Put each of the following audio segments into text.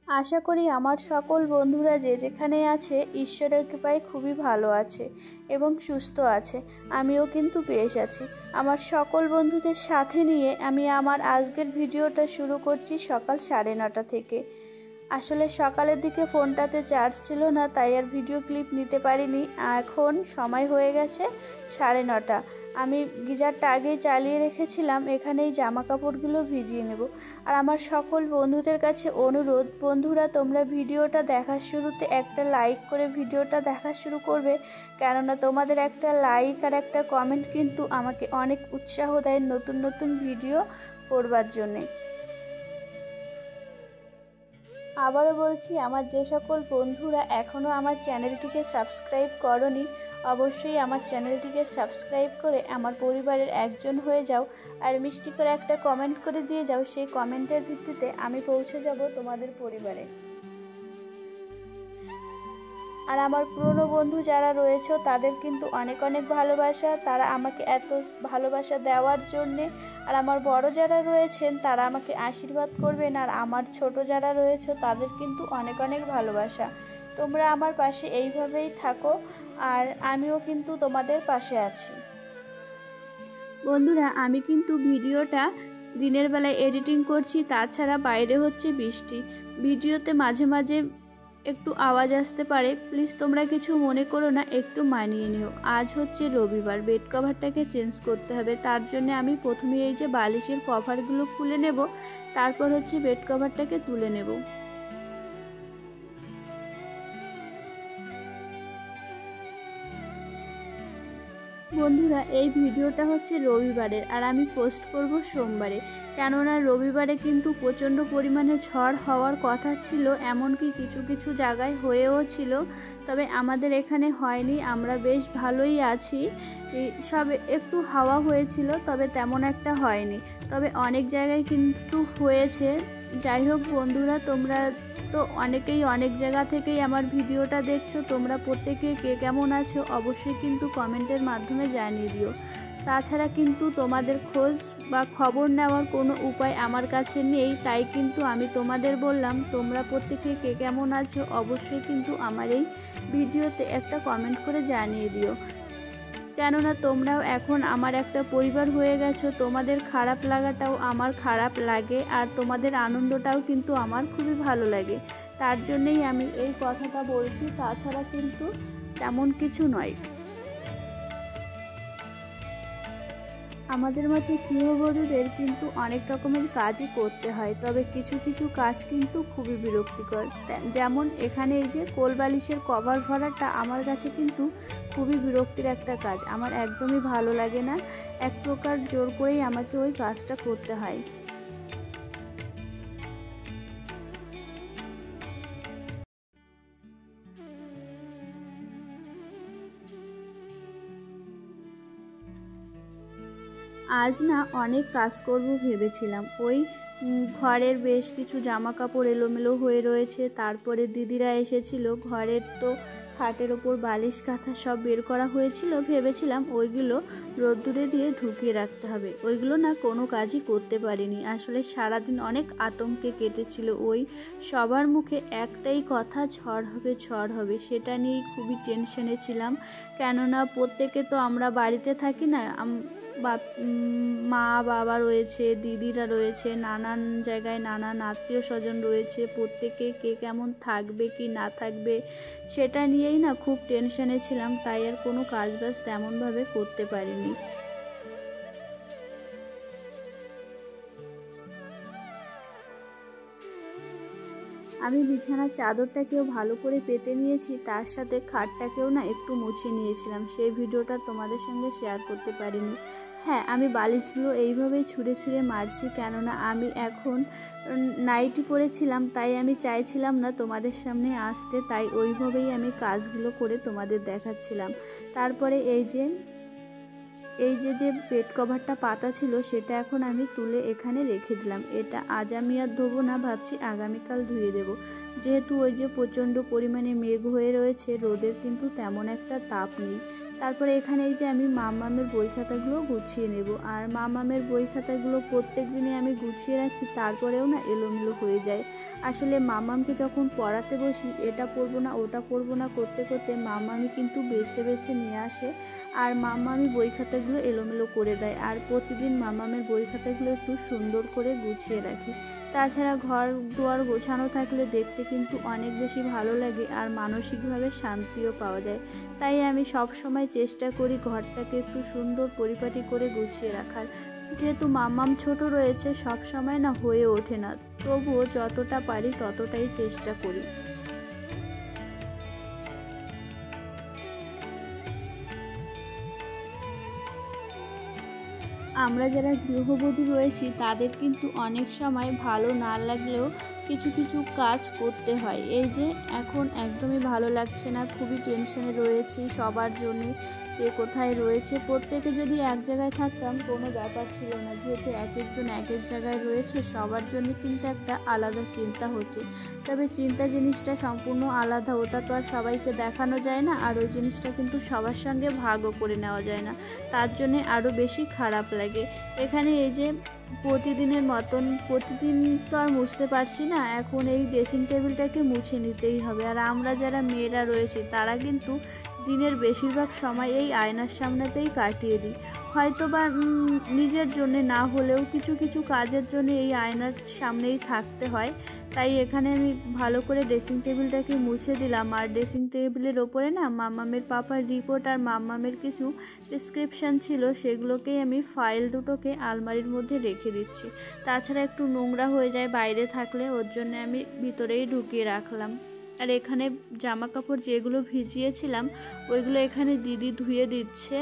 আশা করি আমার সকল বন্ধুরা যে যেখানে আছে ঈশ্বরের কৃপায় খুবই ভালো আছে এবং সুস্থ আছে। আমিও কিন্তু বেশ আছি। আমার সকল বন্ধুদের সাথে নিয়ে আমি আমার আজকের ভিডিওটা শুরু করছি সকাল 9:30 থেকে। আসলে সকালের দিকে ফোনটাতে চার্জ ছিল না, তাই আর ভিডিও ক্লিপ নিতে পারিনি। এখন সময় হয়ে গেছে 9:30। আমি গিজারটা আগেই চালিয়ে রেখেছিলাম, এখানেই জামা কাপড়গুলো ভিজিয়ে নেব। আর আমার সকল বন্ধুদের কাছে অনুরোধ, বন্ধুরা তোমরা ভিডিওটা দেখার শুরুতে একটা লাইক করে ভিডিওটা দেখা শুরু করবে, কেননা তোমাদের একটা লাইক আর একটা কমেন্ট কিন্তু আমাকে অনেক উৎসাহ দেয় নতুন নতুন ভিডিও করবার জন্যে। আবারও বলছি, আমার যে সকল বন্ধুরা এখনও আমার চ্যানেলটিকে সাবস্ক্রাইব করোনি, অবশ্যই আমার চ্যানেলটিকে সাবস্ক্রাইব করে আমার পরিবারের একজন হয়ে যাও। আর মিষ্টি করে একটা কমেন্ট করে দিয়ে যাও, সেই কমেন্টের ভিত্তিতে আমি পৌঁছে যাব তোমাদের পরিবারে। আর আমার পুরনো বন্ধু যারা রয়েছে তাদের কিন্তু অনেক অনেক ভালোবাসা, তারা আমাকে এত ভালোবাসা দেওয়ার জন্যে। আর আমার বড় যারা রয়েছেন তারা আমাকে আশীর্বাদ করবেন, আর আমার ছোট যারা রয়েছে তাদের কিন্তু অনেক অনেক ভালোবাসা। তোমরা আমার পাশে এইভাবেই থাকো, আর আমিও কিন্তু তোমাদের পাশে আছি। বন্ধুরা, আমি কিন্তু ভিডিওটা দিনের বেলায় এডিটিং করছি, তাছাড়া বাইরে হচ্ছে বৃষ্টি। ভিডিওতে মাঝে মাঝে একটু আওয়াজ আসতে পারে, প্লিজ তোমরা কিছু মনে করো না, একটু মানিয়ে নিও। আজ হচ্ছে রবিবার, বেড কভারটাকে চেঞ্জ করতে হবে। তার জন্য আমি প্রথমে এই যে বালিশের কভারগুলো খুলে নেব, তারপর হচ্ছে বেড কভারটাকে তুলে নেব। বন্ধুরা, এই ভিডিওটা হচ্ছে রবিবারের, আর আমি পোস্ট করব সোমবারে, কেননা রবিবারে কিন্তু প্রচণ্ড পরিমাণে ঝড় হওয়ার কথা ছিল, এমনকি কিছু কিছু জায়গায় হয়েও ছিল। তবে আমাদের এখানে হয়নি, আমরা বেশ ভালোই আছি। সব একটু হাওয়া হয়েছিল, তবে তেমন একটা হয়নি। তবে অনেক জায়গায় কিন্তু হয়েছে। যাই হোক বন্ধুরা, তোমরা তো অনেকেই অনেক জায়গা থেকেই আমার ভিডিওটা দেখছো, তোমরা প্রত্যেকে কে কেমন আছো অবশ্যই কিন্তু কমেন্টের মাধ্যমে জানিয়ে দিও। তাছাড়া কিন্তু তোমাদের খোঁজ বা খবর নেওয়ার কোনো উপায় আমার কাছে নেই, তাই কিন্তু আমি তোমাদের বললাম তোমরা প্রত্যেকে কে কেমন আছো অবশ্যই কিন্তু আমার এই ভিডিওতে একটা কমেন্ট করে জানিয়ে দিও, কেননা তোমরাও এখন আমার একটা পরিবার হয়ে গেছো। তোমাদের খারাপ লাগাটাও আমার খারাপ লাগে, আর তোমাদের আনন্দটাও কিন্তু আমার খুবই ভালো লাগে। তার জন্যেই আমি এই কথাটা বলছি, তাছাড়া কিন্তু তেমন কিছু নয়। আমাদের মধ্যে গৃহবধূদের কিন্তু অনেক রকমের কাজই করতে হয়, তবে কিছু কিছু কাজ কিন্তু খুবই বিরক্তিকর। যেমন এখানে এই যে কোলবালিশের কভার ভরাটা আমার কাছে কিন্তু খুবই বিরক্তির একটা কাজ, আমার একদমই ভালো লাগে না। এক প্রকার জোর করেই আমাকে ওই কাজটা করতে হয়। আজ না অনেক কাজ করব ভেবেছিলাম, ওই ঘরের বেশ কিছু জামা কাপড় এলোমেলো হয়ে রয়েছে, তারপরে দিদিরা এসেছিল, ঘরের তো খাটের ওপর বালিশ কাঁথা সব বের করা হয়েছিল, ভেবেছিলাম ওইগুলো রোদ্দুরে দিয়ে ঢুকিয়ে রাখতে হবে। ওইগুলো না কোনো কাজই করতে পারিনি। আসলে সারাদিন অনেক আতঙ্কে কেটেছিল। ওই সবার মুখে একটাই কথা, ঝড় হবে ঝড় হবে, সেটা নিয়েই খুবই টেনশনে ছিলাম। কেননা প্রত্যেকে তো আমরা বাড়িতে থাকি না, মা বাবা রয়েছে, দিদিরা রয়েছে, নানান জায়গায় নানান আত্মীয় স্বজন রয়েছে, প্রত্যেকে কে কেমন থাকবে কি না থাকবে সেটা নিয়েই না খুব টেনশনে ছিলাম, তাই আর কোনো কাজবাজ তেমনভাবে করতে পারিনি। আমি বিছানার চাদরটাকেও ভালো করে পেতে নিয়েছি, তার সাথে খাটটাকেও না একটু মুছে নিয়েছিলাম, সেই ভিডিওটা তোমাদের সঙ্গে শেয়ার করতে পারিনি। হ্যাঁ, আমি বালিশগুলো এইভাবেই ছুঁড়ে ছুঁড়ে মারছি, কেননা আমি এখন নাইটি পরেছিলাম, তাই আমি চাইছিলাম না তোমাদের সামনে আসতে, তাই ওইভাবেই আমি কাজগুলো করে তোমাদের দেখাচ্ছিলাম। তারপরে এই যে বেড কভারটা পাতা ছিল সেটা এখন আমি তুলে এখানে রেখে দিলাম। এটা আজ আমি আর ধোবো না, ভাবছি আগামীকাল ধুয়ে দেবো, যেহেতু ওই যে প্রচণ্ড পরিমাণে মেঘ হয়ে রয়েছে, রোদের কিন্তু তেমন একটা তাপ নেই। তারপরে এখানে এই যে আমি মামামের বই খাতাগুলো গুছিয়ে নেব। আর মামামের বই খাতাগুলো প্রত্যেক দিনে আমি গুছিয়ে রাখি, তারপরেও না এলোমেলো হয়ে যায়। আসলে মামামকে যখন পড়াতে বসি এটা পড়বো না ওটা পড়বো না করতে করতে মামামি কিন্তু বেছে বেছে নিয়ে আসে, আর মামামি বই খাতাগুলো এলোমেলো করে দেয়। আর প্রতিদিন মামামের বই খাতাগুলো একটু সুন্দর করে গুছিয়ে রাখি। তাছাড়া ঘর দুয়ার গোছানো থাকলে দেখতে কিন্তু অনেক বেশি ভালো লাগে আর মানসিকভাবে শান্তিও পাওয়া যায়। তাই আমি সব সময় চেষ্টা করি ঘরটাকে একটু সুন্দর পরিপাটি করে গুছিয়ে রাখার। যেহেতু মামাম ছোট রয়েছে সব সময় না হয়ে ওঠে না, তবুও যতটা পারি ততটাই চেষ্টা করি। আমরা যারা গৃহবধূ রয়েছি তাদের কিন্তু অনেক সময় ভালো না লাগলেও কিছু কিছু কাজ করতে হয়। এই যে এখন একদমই ভালো লাগছে না, খুবই টেনশনে রয়েছি সবার জন্যে, কে কোথায় রয়েছে। প্রত্যেকে যদি এক জায়গায় থাকতাম কোনো ব্যাপার ছিল না, যেহেতু এক একজন এক এক জায়গায় রয়েছে সবার জন্য কিন্তু একটা আলাদা চিন্তা হচ্ছে। তবে চিন্তা জিনিসটা সম্পূর্ণ আলাদা, ওটা তো আর সবাইকে দেখানো যায় না, আর ওই জিনিসটা কিন্তু সবার সঙ্গে ভাগও করে নেওয়া যায় না, তার জন্যে আরও বেশি খারাপ লাগে। এখানে এই যে প্রতিদিনের মতন প্রতিদিন তো আর মুছতে পারছি না, এখন এই ড্রেসিং টেবিলটাকে মুছে নিতেই হবে। আর আমরা যারা মেয়েরা রয়েছি তারা কিন্তু দিনের বেশিরভাগ সময় এই আয়নার সামনেতেই কাটিয়ে দিই, হয়তো বা নিজের জন্যে না হলেও কিছু কিছু কাজের জন্য এই আয়নার সামনেই থাকতে হয়। তাই এখানে আমি ভালো করে ড্রেসিং টেবিলটাকে মুছে দিলাম। আর ড্রেসিং টেবিলের ওপরে না মামামের পাপার রিপোর্ট আর মামামের কিছু প্রেসক্রিপশান ছিল, সেগুলোকেই আমি ফাইল দুটোকে আলমারির মধ্যে রেখে দিচ্ছি। তাছাড়া একটু নোংরা হয়ে যায় বাইরে থাকলে, ওর জন্য আমি ভিতরেই ঢুকিয়ে রাখলাম। আর এখানে জামা কাপড় যেগুলো ভিজিয়েছিলাম ওইগুলো এখানে দিদি ধুয়ে দিচ্ছে।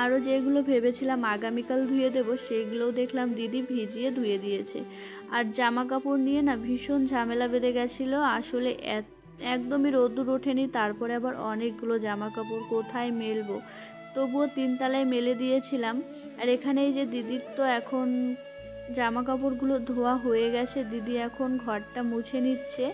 আরও যেগুলো ভেবেছিলাম আগামীকাল ধুয়ে দেবো সেগুলোও দেখলাম দিদি ভিজিয়ে ধুয়ে দিয়েছে। আর জামা কাপড় নিয়ে না ভীষণ ঝামেলা বেঁধে গেছিলো। আসলে একদমই রোদ্দুর ওঠেনি, তারপরে আবার অনেকগুলো জামা কাপড় কোথায় মেলবো, তবুও 3 তলায় মেলে দিয়েছিলাম। আর এখানে এই যে দিদির তো এখন জামা কাপড়গুলো ধোয়া হয়ে গেছে, দিদি এখন ঘরটা মুছে নিচ্ছে।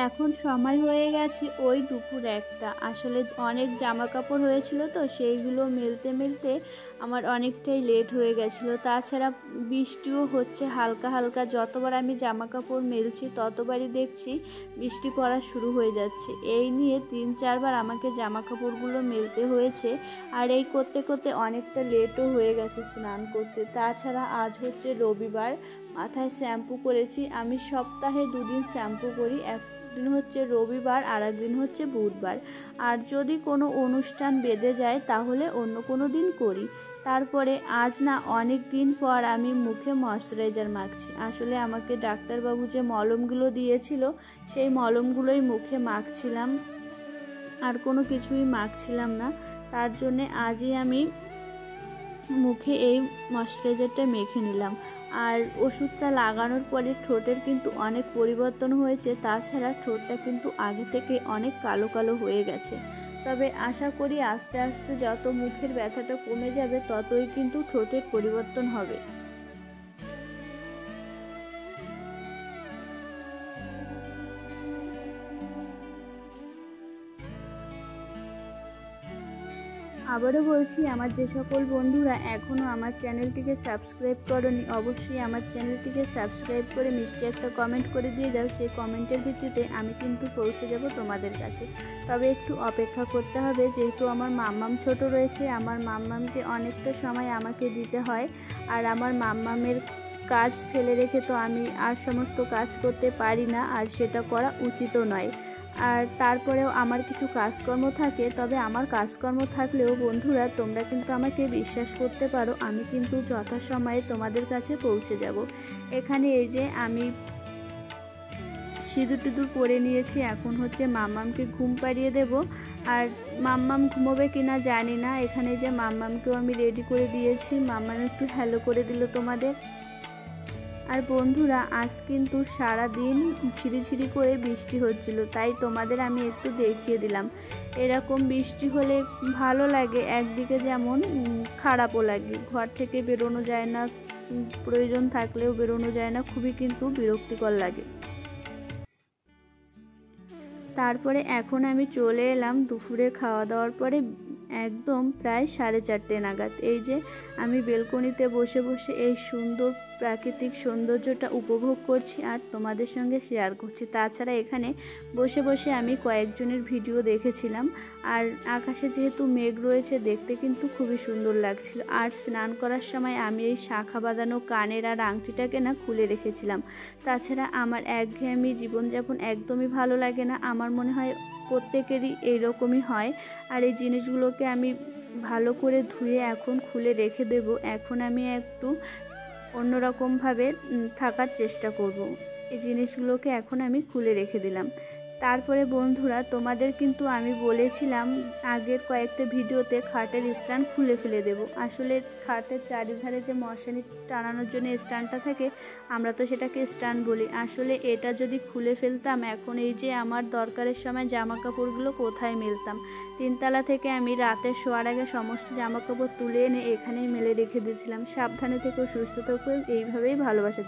এখন সময় হয়ে গেছে ওই দুপুর 1টা। আসলে অনেক জামা কাপড় হয়েছিল তো সেইগুলো মেলতে মেলতে আমার অনেকটাই লেট হয়ে গেছিলো। তাছাড়া বৃষ্টিও হচ্ছে হালকা হালকা, যতবার আমি জামা কাপড় মেলছি ততবারই দেখছি বৃষ্টি পড়া শুরু হয়ে যাচ্ছে। এই নিয়ে 3-4 বার আমাকে জামা কাপড়গুলো মেলতে হয়েছে। আর এই করতে করতে অনেকটা লেটও হয়ে গেছে স্নান করতে। তাছাড়া আজ হচ্ছে রবিবার, মাথায় শ্যাম্পু করেছি। আমি সপ্তাহে 2 দিন শ্যাম্পু করি, একদিন হচ্ছে রবিবার আর একদিন হচ্ছে বুধবার। আর যদি কোনো অনুষ্ঠান বেঁধে যায় তাহলে অন্য কোনো দিন করি। তারপরে আজ না অনেক দিন পর আমি মুখে ময়শ্চারাইজার মাখছি। আসলে আমাকে ডাক্তারবাবু যে মলমগুলো দিয়েছিল সেই মলমগুলোই মুখে মাখছিলাম, আর কোনো কিছুই মাখছিলাম না। তার জন্যে আজই আমি মুখে এই ময়শ্চারাইজারটা মেখে নিলাম। আর ওষুধটা লাগানোর পরে ঠোঁটের কিন্তু অনেক পরিবর্তন হয়েছে। তাছাড়া ঠোঁটটা কিন্তু আগে থেকে অনেক কালো কালো হয়ে গেছে। তবে আশা করি আস্তে আস্তে যত মুখের ব্যথাটা কমে যাবে ততই কিন্তু ঠোঁটের পরিবর্তন হবে। আবারও বলছি, আমার যে সকল বন্ধুরা এখনও আমার চ্যানেলটিকে সাবস্ক্রাইব করোনি অবশ্যই আমার চ্যানেলটিকে সাবস্ক্রাইব করে মিষ্টি একটা কমেন্ট করে দিয়ে যাও। সেই কমেন্টের ভিত্তিতে আমি কিন্তু পৌঁছে যাব তোমাদের কাছে। তবে একটু অপেক্ষা করতে হবে, যেহেতু আমার মাম্মাম ছোট রয়েছে, আমার মাম্মামকে অনেকটা সময় আমাকে দিতে হয়। আর আমার মাম্মামের কাজ ফেলে রেখে তো আমি আর সমস্ত কাজ করতে পারি না, আর সেটা করা উচিতও নয়। আর তারপরেও আমার কিছু কাজকর্ম থাকে। তবে আমার কাজকর্ম থাকলেও বন্ধুরা তোমরা কিন্তু আমাকে বিশ্বাস করতে পারো, আমি কিন্তু যথাসময়ে তোমাদের কাছে পৌঁছে যাব। এখানে এই যে আমি সিঁদুর টিঁদুর পরে নিয়েছি, এখন হচ্ছে মাম্মামকে ঘুম পাড়িয়ে দেব। আর মাম্মাম ঘুমোবে কিনা জানি না। এখানে যে মাম্মামকেও আমি রেডি করে দিয়েছি, মাম্মাম একটু হ্যালো করে দিল তোমাদের। আর বন্ধুরা আজ কিন্তু সারা দিন ঝিরিঝিরি করে বৃষ্টি হচ্ছিল, তাই তোমাদের আমি একটু দেখিয়ে দিলাম। এরকম বৃষ্টি হলে ভালো লাগে, একদিকে যেমন খারাপও লাগে। ঘর থেকে বেরোনো যায় না, প্রয়োজন থাকলেও বেরোনো যায় না, খুবই কিন্তু বিরক্তিকর লাগে। তারপরে এখন আমি চলে এলাম দুপুরে খাওয়া দাওয়ার পরে একদম প্রায় 4:30 নাগাদ। এই যে আমি বেলকনিতে বসে বসে এই সুন্দর প্রাকৃতিক সৌন্দর্যটা উপভোগ করছি আর তোমাদের সঙ্গে শেয়ার করছি। তাছাড়া এখানে বসে বসে আমি কয়েকজনের ভিডিও দেখেছিলাম। আর আকাশে যেহেতু মেঘ রয়েছে, দেখতে কিন্তু খুবই সুন্দর লাগছিল। আর স্নান করার সময় আমি এই শাখা বাঁধানো কানের আর আংটিটাকে না খুলে রেখেছিলাম। তাছাড়া আমার একঘেয়েমি জীবনযাপন একদমই ভালো লাগে না, আমার মনে হয় প্রত্যেকেরই এইরকমই হয়। আর এই জিনিসগুলোকে আমি ভালো করে ধুয়ে এখন খুলে রেখে দেব। এখন আমি একটু অন্যরকমভাবে থাকার চেষ্টা করব। এই জিনিসগুলোকে এখন আমি খুলে রেখে দিলাম। তারপরে বন্ধুরা, তোমাদের কিন্তু আমি বলেছিলাম আগের কয়েকটা ভিডিওতে খাটের স্ট্যান্ড খুলে ফেলে দেব। আসলে খাটের চারিধারে যে মশারি টানানোর জন্য স্ট্যান্ডটা থাকে, আমরা তো সেটাকে স্ট্যান্ড বলি। আসলে এটা যদি খুলে ফেলতাম, এখন এই যে আমার দরকারের সময় জামা কাপড়গুলো কোথায় মেলতাম। 3তলা থেকে আমি রাতে শোয়ার আগে সমস্ত জামা কাপড় তুলে এনে এখানেই মেলে রেখে দিয়েছিলাম। সাবধানে থেকো, সুস্থ থেকো, এইভাবেই ভালোবাসা।